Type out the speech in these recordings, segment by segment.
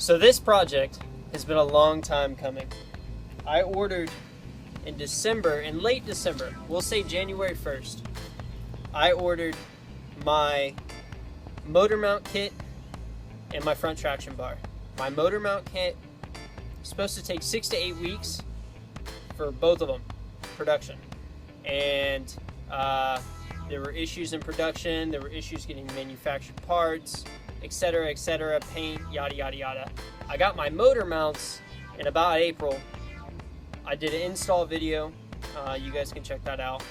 So this project has been a long time coming. I ordered in December, in late December, we'll say January 1st, I ordered my motor mount kit and my front traction bar. My motor mount kit is supposed to take 6 to 8 weeks for both of them, production. And there were issues in production, there were issues getting manufactured parts, etc., paint, yada, yada, yada. I got my motor mounts in about April. I did an install video. You guys can check that out.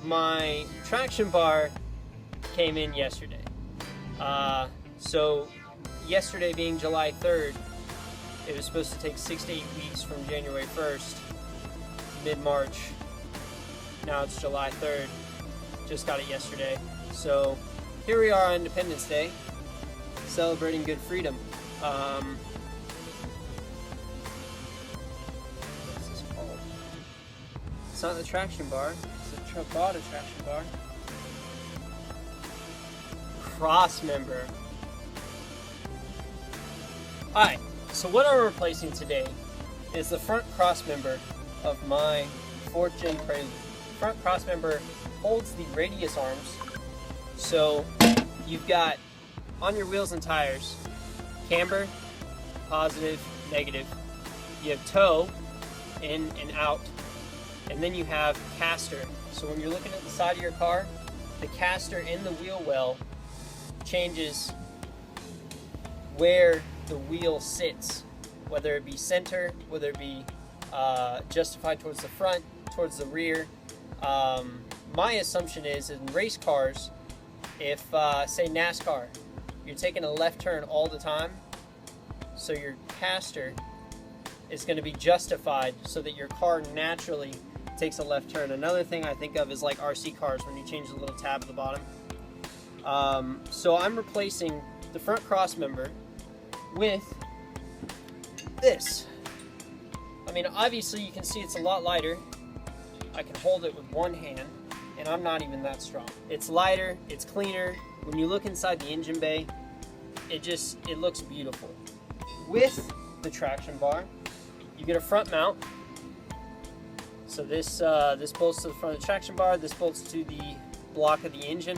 My traction bar came in yesterday. So yesterday being July 3rd, it was supposed to take 6 to 8 weeks from January 1st, mid-March. Now it's July 3rd. Just got it yesterday. So here we are on Independence Day, celebrating good freedom. What's this called? It's not the traction bar. It's a bought a traction bar. Cross member. Alright, so what I'm replacing today is the front cross member of my 4th gen Prelude. Front cross member holds the radius arms. So you've got on your wheels and tires, camber, positive, negative. You have toe, in and out, and then you have caster. So when you're looking at the side of your car, the caster in the wheel well changes where the wheel sits, whether it be center, whether it be justified towards the front, towards the rear. My assumption is in race cars, if say NASCAR, you're taking a left turn all the time, so your caster is going to be justified so that your car naturally takes a left turn. Another thing I think of is like RC cars when you change the little tab at the bottom. So I'm replacing the front cross member with this. I mean, obviously you can see it's a lot lighter. I can hold it with one hand, and I'm not even that strong. It's lighter, it's cleaner. When you look inside the engine bay, it looks beautiful. With the traction bar, you get a front mount. So this bolts to the front of the traction bar, this bolts to the block of the engine.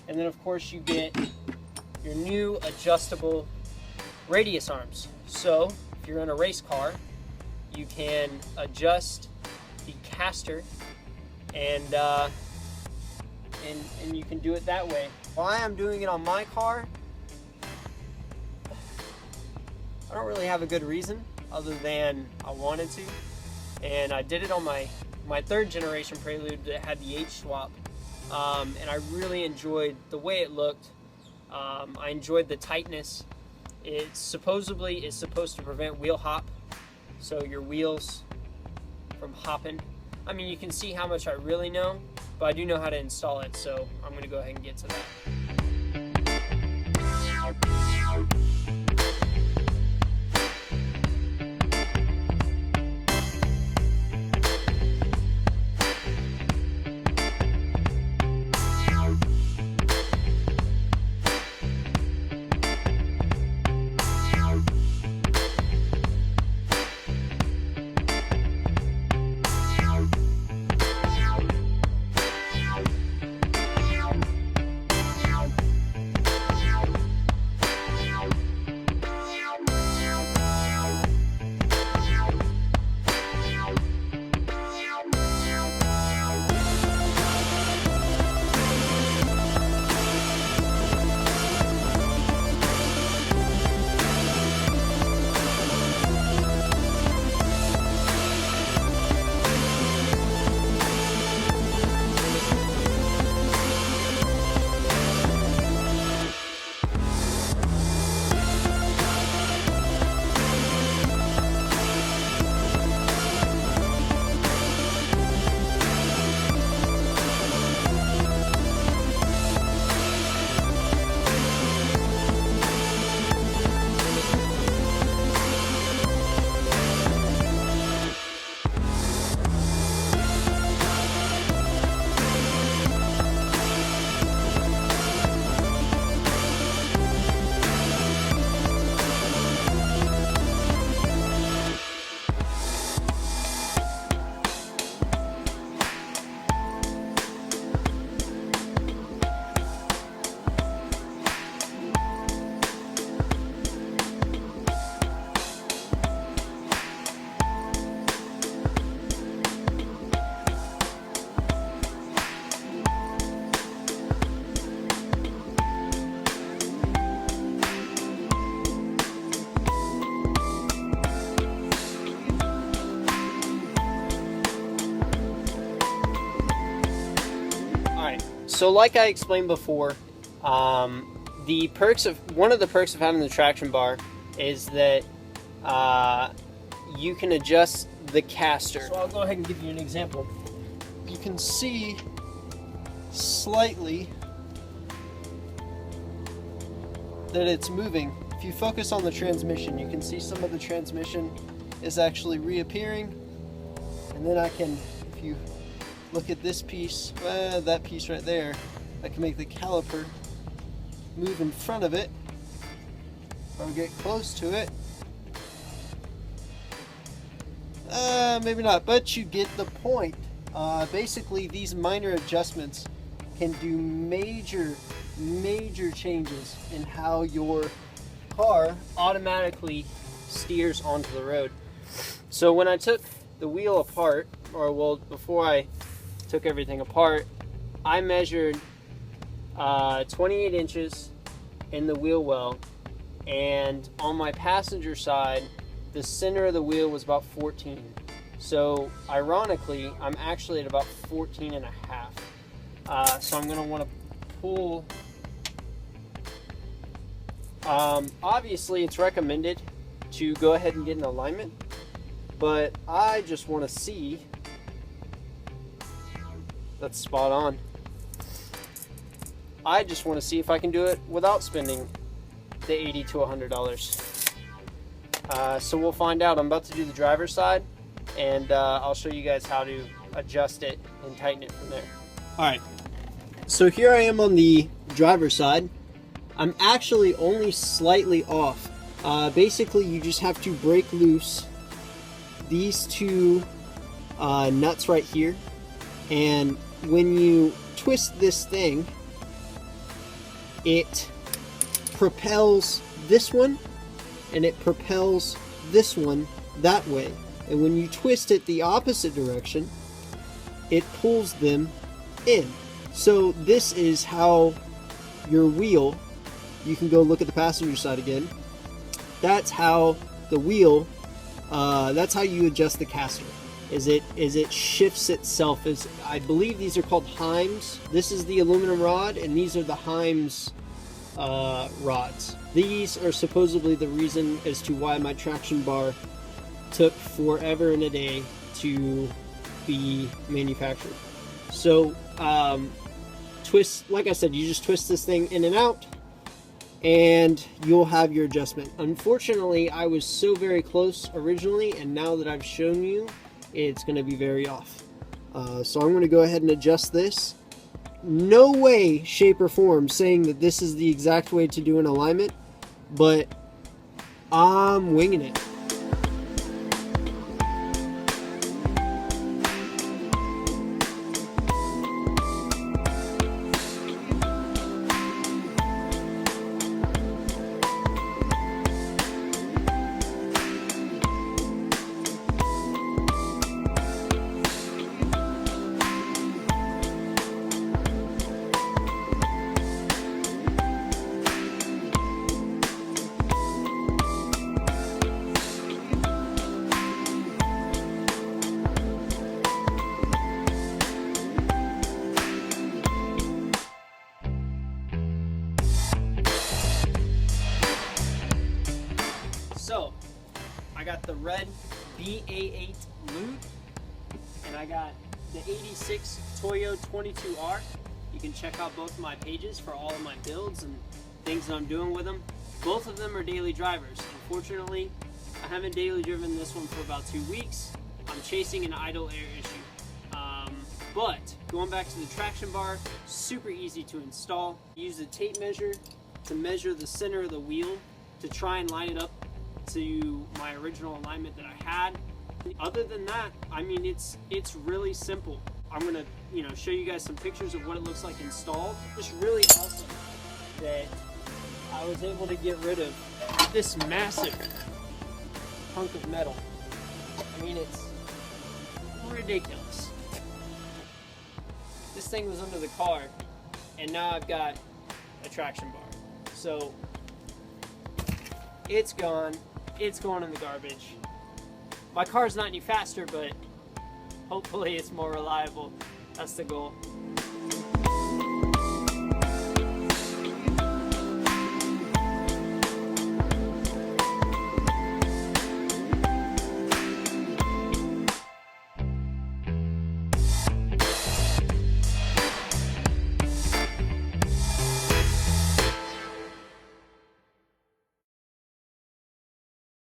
And then of course you get your new adjustable radius arms. So if you're in a race car, you can adjust the caster and you can do it that way. Why I'm doing it on my car, I don't really have a good reason other than I wanted to. And I did it on my 3rd generation Prelude that had the H swap. And I really enjoyed the way it looked. I enjoyed the tightness. It supposedly is supposed to prevent wheel hop, so your wheels from hopping. I mean, you can see how much I really know, but I do know how to install it, so I'm going to go ahead and get to that. So like I explained before, one of the perks of having the traction bar is that you can adjust the caster. So I'll go ahead and give you an example. You can see slightly that it's moving. If you focus on the transmission, you can see some of the transmission is actually reappearing. And then I can, if you look at this piece, that piece right there, I can make the caliper move in front of it. I'll get close to it. Maybe not, but you get the point. Basically, these minor adjustments can do major changes in how your car automatically steers onto the road. So when I took the wheel apart, or well, before I took everything apart, I measured 28 inches in the wheel well, and on my passenger side, the center of the wheel was about 14. So ironically, I'm actually at about 14 and a half. So I'm going to want to pull. Obviously, it's recommended to go ahead and get an alignment, but I just want to see. That's spot on. I just want to see if I can do it without spending the $80 to $100. So we'll find out. I'm about to do the driver's side, and I'll show you guys how to adjust it and tighten it from there. Alright, so here I am on the driver's side. I'm actually only slightly off. Basically, you just have to break loose these two nuts right here, and when you twist this thing, it propels this one and it propels this one that way, and when you twist it the opposite direction, it pulls them in. So this is how your wheel, you can go look at the passenger side again, that's how the wheel, that's how you adjust the caster. Is it shifts itself. I believe these are called Heims. This is the aluminum rod, and these are the Heims rods. These are supposedly the reason as to why my traction bar took forever and a day to be manufactured. So twist, like I said, you just twist this thing in and out, and you'll have your adjustment. Unfortunately, I was so very close originally, and now that I've shown you, it's going to be very off. So I'm going to go ahead and adjust this. No way, shape, or form saying that this is the exact way to do an alignment, but I'm winging it. So, I got the red BA8 Prelude, and I got the 86 Toyo 22R. You can check out both my pages for all of my builds and things that I'm doing with them. Both of them are daily drivers. Unfortunately, I haven't daily driven this one for about 2 weeks. I'm chasing an idle air issue. But going back to the traction bar, super easy to install. Use a tape measure to measure the center of the wheel to try and line it up to my original alignment that I had. Other than that, I mean, it's really simple. I'm gonna, show you guys some pictures of what it looks like installed. It's really awesome that I was able to get rid of this massive hunk of metal. I mean, it's ridiculous. This thing was under the car, and now I've got a traction bar. So it's gone. It's going in the garbage. My car's not any faster, but hopefully it's more reliable. That's the goal.